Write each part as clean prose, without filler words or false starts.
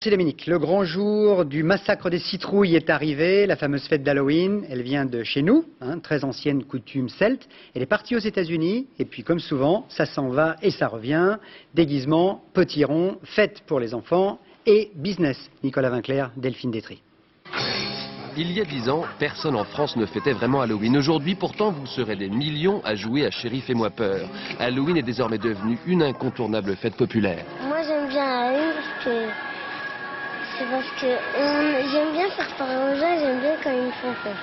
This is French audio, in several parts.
C'est Dominique, le grand jour du massacre des citrouilles est arrivé, la fameuse fête d'Halloween, elle vient de chez nous, très ancienne coutume celte, elle est partie aux États-Unis et puis comme souvent, ça s'en va et ça revient, déguisement, potiron, fête pour les enfants et business. Nicolas Vinclair, Delphine Détry. Il y a 10 ans, personne en France ne fêtait vraiment Halloween. Aujourd'hui, pourtant, vous serez des millions à jouer à Chéri Fais-moi peur. Halloween est désormais devenu une incontournable fête populaire. Moi, j'aime bien Halloween parce que j'aime bien faire peur aux gens, j'aime bien quand ils me font peur.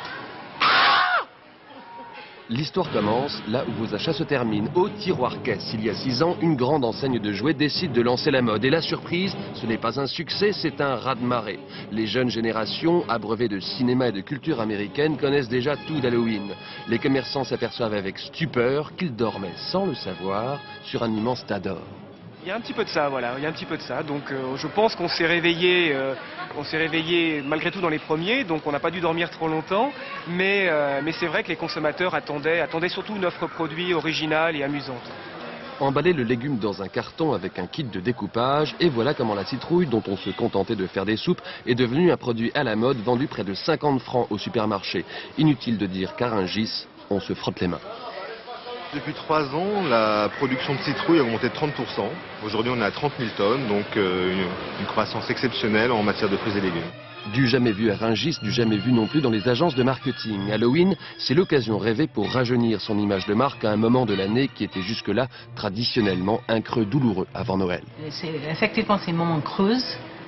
L'histoire commence là où vos achats se terminent, au tiroir-caisse. Il y a 6 ans, une grande enseigne de jouets décide de lancer la mode. Et la surprise, ce n'est pas un succès, c'est un raz-de-marée. Les jeunes générations, abreuvées de cinéma et de culture américaine, connaissent déjà tout d'Halloween. Les commerçants s'aperçoivent avec stupeur qu'ils dormaient, sans le savoir, sur un immense tas d'or. Il y a un petit peu de ça, voilà, il y a un petit peu de ça. Donc je pense qu'on s'est réveillé malgré tout dans les premiers, donc on n'a pas dû dormir trop longtemps. Mais c'est vrai que les consommateurs attendaient surtout une offre produit originale et amusante. Emballer le légume dans un carton avec un kit de découpage, et voilà comment la citrouille, dont on se contentait de faire des soupes, est devenue un produit à la mode vendu près de 50 francs au supermarché. Inutile de dire qu'à Rungis, on se frotte les mains. Depuis 3 ans, la production de citrouilles a augmenté de 30%. Aujourd'hui, on est à 30 000 tonnes, donc une croissance exceptionnelle en matière de fruits et légumes. Du jamais vu à Rungis, du jamais vu non plus dans les agences de marketing. Halloween, c'est l'occasion rêvée pour rajeunir son image de marque à un moment de l'année qui était jusque-là traditionnellement un creux douloureux avant Noël. Effectivement, c'est un moment creux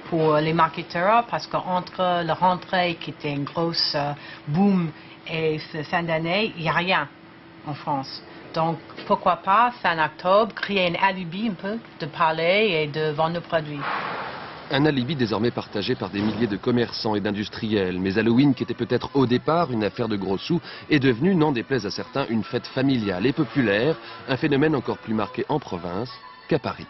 pour les marketeurs parce qu'entre la rentrée qui était une grosse boom et fin d'année, il n'y a rien en France. Donc, pourquoi pas, fin octobre, créer un alibi un peu de parler et de vendre nos produits. Un alibi désormais partagé par des milliers de commerçants et d'industriels. Mais Halloween, qui était peut-être au départ une affaire de gros sous, est devenu, n'en déplaise à certains, une fête familiale et populaire, un phénomène encore plus marqué en province qu'à Paris.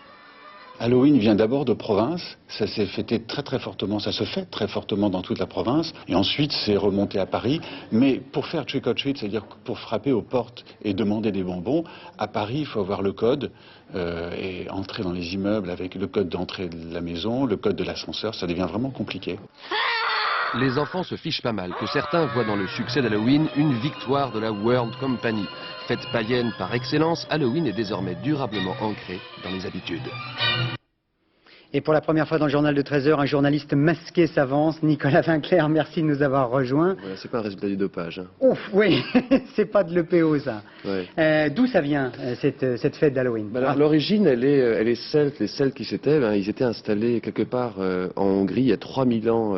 Halloween vient d'abord de province, ça s'est fêté très fortement, ça se fête très fortement dans toute la province, et ensuite c'est remonté à Paris. Mais pour faire trick or treat, c'est-à-dire pour frapper aux portes et demander des bonbons, à Paris il faut avoir le code et entrer dans les immeubles avec le code d'entrée de la maison, le code de l'ascenseur, ça devient vraiment compliqué. Les enfants se fichent pas mal, que certains voient dans le succès d'Halloween une victoire de la World Company. Fête païenne par excellence, Halloween est désormais durablement ancré dans les habitudes. Et pour la première fois dans le journal de 13h, un journaliste masqué s'avance. Nicolas Vinclair, merci de nous avoir rejoints. Voilà, c'est pas un résultat du dopage. Ouf, oui, c'est pas de l'EPO ça. Ouais. D'où ça vient cette fête d'Halloween? L'origine, elle est celte. Les Celtes qui ils étaient installés quelque part en Hongrie il y a 3000 ans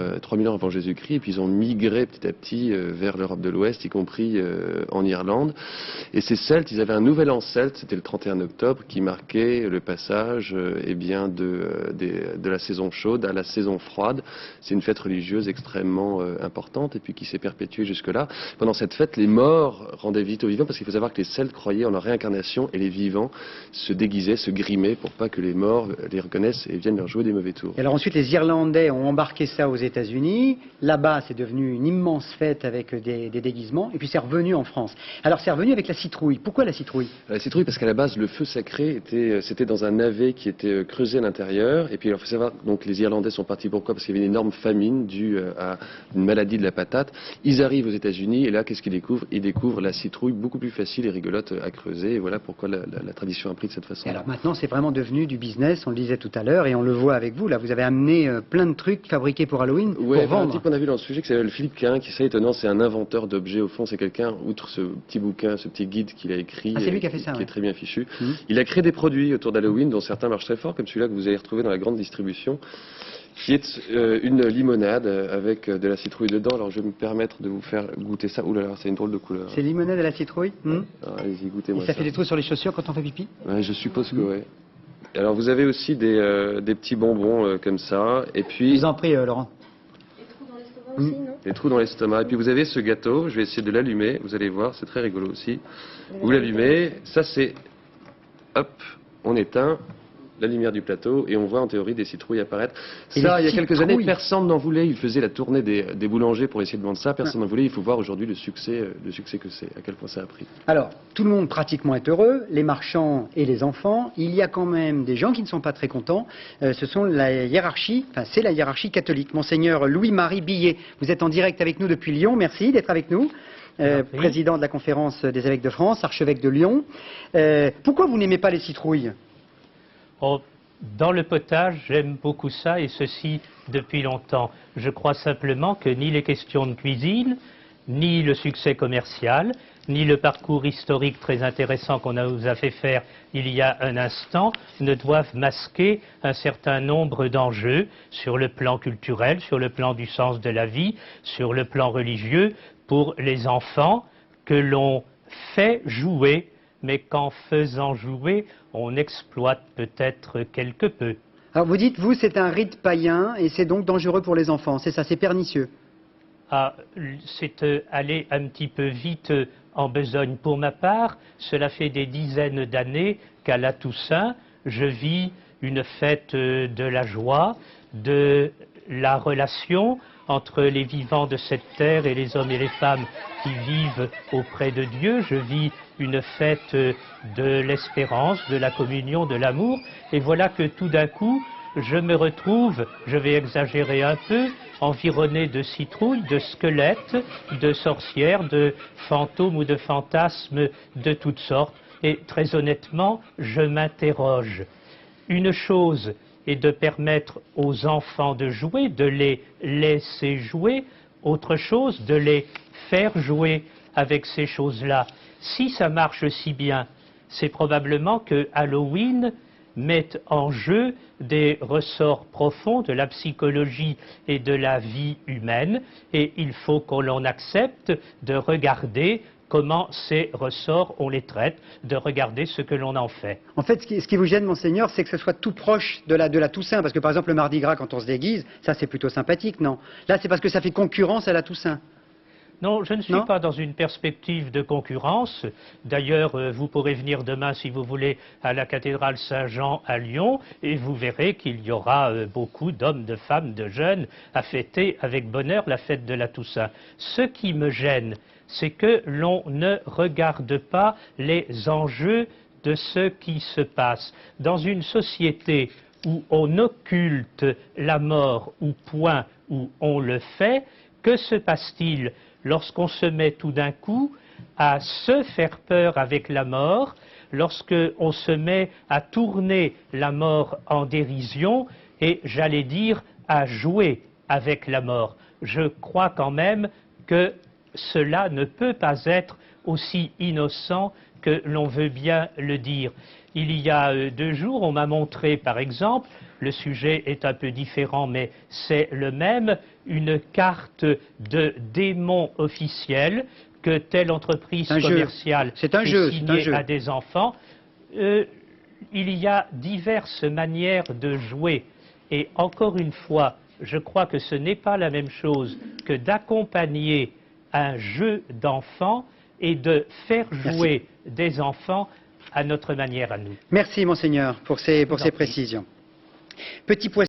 avant Jésus-Christ, et puis ils ont migré petit à petit vers l'Europe de l'Ouest, y compris en Irlande. Et ces Celtes, ils avaient un nouvel an celte, c'était le 31 octobre, qui marquait le passage de la saison chaude à la saison froide. C'est une fête religieuse extrêmement importante et puis qui s'est perpétuée jusque-là. Pendant cette fête, les morts rendaient visite aux vivants parce qu'il faut savoir que les Celtes croyaient en leur réincarnation et les vivants se déguisaient, se grimaient pour pas que les morts les reconnaissent et viennent leur jouer des mauvais tours. Et alors ensuite, les Irlandais ont embarqué ça aux États-Unis. Là-bas, c'est devenu une immense fête avec des déguisements. Et puis c'est revenu en France. Alors c'est revenu avec la citrouille. Pourquoi la citrouille? La citrouille parce qu'à la base, le feu sacré c'était dans un navet qui était creusé à l'intérieur. Et puis, il faut savoir, donc, les Irlandais sont partis pourquoi? Parce qu'il y avait une énorme famine due à une maladie de la patate. Ils arrivent aux États-Unis et là, qu'est-ce qu'ils découvrent? Ils découvrent la citrouille beaucoup plus facile et rigolote à creuser. Et voilà pourquoi la tradition a pris de cette façon. Alors maintenant, c'est vraiment devenu du business, on le disait tout à l'heure, et on le voit avec vous. Là, vous avez amené plein de trucs fabriqués pour Halloween, pour vendre. Un type qu'on a vu dans le sujet, qui s'appelle Philippe Quin, qui est étonnant, c'est un inventeur d'objets. Au fond, c'est quelqu'un, outre ce petit bouquin, ce petit guide qu'il a écrit, c'est lui qui a fait ça, qui est très bien fichu. Il a créé des produits autour d'Halloween, dont certains marchent très fort, comme celui-là que vous allez retrouver dans la grande distribution, qui est une limonade avec de la citrouille dedans. Alors je vais me permettre de vous faire goûter ça. Ouh là là, c'est une drôle de couleur. C'est limonade à la citrouille. Alors, allez-y, goûtez-moi ça. Ça fait des trous sur les chaussures quand on fait pipi? Ouais, je suppose que oui. Alors vous avez aussi des petits bonbons comme ça. Et puis... Je vous en prie, Laurent. Des trous dans l'estomac aussi, non? Des trous dans l'estomac. Et puis vous avez ce gâteau, je vais essayer de l'allumer. Vous allez voir, c'est très rigolo aussi. Vous l'allumez, ça c'est... Hop, on éteint. la lumière du plateau, et on voit en théorie des citrouilles apparaître. Et Ça, il y a les quelques années, citrouilles. personne n'en voulait. Il faisait la tournée des boulangers pour essayer de vendre ça. Personne n'en voulait. Il faut voir aujourd'hui le succès que c'est, à quel point ça a pris. Alors, tout le monde pratiquement est heureux, les marchands et les enfants. Il y a quand même des gens qui ne sont pas très contents. Ce sont la hiérarchie, enfin c'est la hiérarchie catholique. Monseigneur Louis-Marie Billet, vous êtes en direct avec nous depuis Lyon. Merci d'être avec nous. Président de la conférence des évêques de France, archevêque de Lyon. Pourquoi vous n'aimez pas les citrouilles? Dans le potage, j'aime beaucoup ça, et ceci depuis longtemps. Je crois simplement que ni les questions de cuisine, ni le succès commercial, ni le parcours historique très intéressant qu'on nous a fait faire il y a un instant ne doivent masquer un certain nombre d'enjeux sur le plan culturel, sur le plan du sens de la vie, sur le plan religieux, pour les enfants que l'on fait jouer, mais qu'en faisant jouer, on exploite peut-être quelque peu. Alors vous dites, vous, c'est un rite païen et c'est donc dangereux pour les enfants, c'est ça, c'est pernicieux. Ah, c'est aller un petit peu vite en besogne. Pour ma part, cela fait des dizaines d'années qu'à la Toussaint, je vis une fête de la joie, de la relation entre les vivants de cette terre et les hommes et les femmes qui vivent auprès de Dieu. Je vis une fête de l'espérance, de la communion, de l'amour. Et voilà que tout d'un coup, je me retrouve, je vais exagérer un peu, environné de citrouilles, de squelettes, de sorcières, de fantômes ou de fantasmes de toutes sortes. Et très honnêtement, je m'interroge. Une chose est de permettre aux enfants de jouer, de les laisser jouer. Autre chose, de les faire jouer avec ces choses-là. Si ça marche si bien, c'est probablement que Halloween met en jeu des ressorts profonds de la psychologie et de la vie humaine, et il faut qu'on l'on accepte de regarder comment ces ressorts, on les traite, de regarder ce que l'on en fait. En fait, ce qui vous gêne, Monseigneur, c'est que ce soit tout proche de la Toussaint, parce que par exemple le Mardi Gras, quand on se déguise, ça c'est plutôt sympathique, non? Là, c'est parce que ça fait concurrence à la Toussaint. Non, je ne suis pas dans une perspective de concurrence. D'ailleurs, vous pourrez venir demain, si vous voulez, à la cathédrale Saint-Jean à Lyon, et vous verrez qu'il y aura beaucoup d'hommes, de femmes, de jeunes à fêter avec bonheur la fête de la Toussaint. Ce qui me gêne, c'est que l'on ne regarde pas les enjeux de ce qui se passe. Dans une société où on occulte la mort au point où on le fait, que se passe-t-il lorsqu'on se met tout d'un coup à se faire peur avec la mort, lorsqu'on se met à tourner la mort en dérision et, j'allais dire, à jouer avec la mort? Je crois quand même que cela ne peut pas être aussi innocent que l'on veut bien le dire. Il y a 2 jours, on m'a montré, par exemple, le sujet est un peu différent, mais c'est le même, une carte de démon officiel que telle entreprise commerciale signée à des enfants. Il y a diverses manières de jouer. Et encore une fois, je crois que ce n'est pas la même chose que d'accompagner un jeu d'enfants et de faire jouer des enfants à notre manière à nous. Merci, Monseigneur, pour ces précisions. Petit poisson.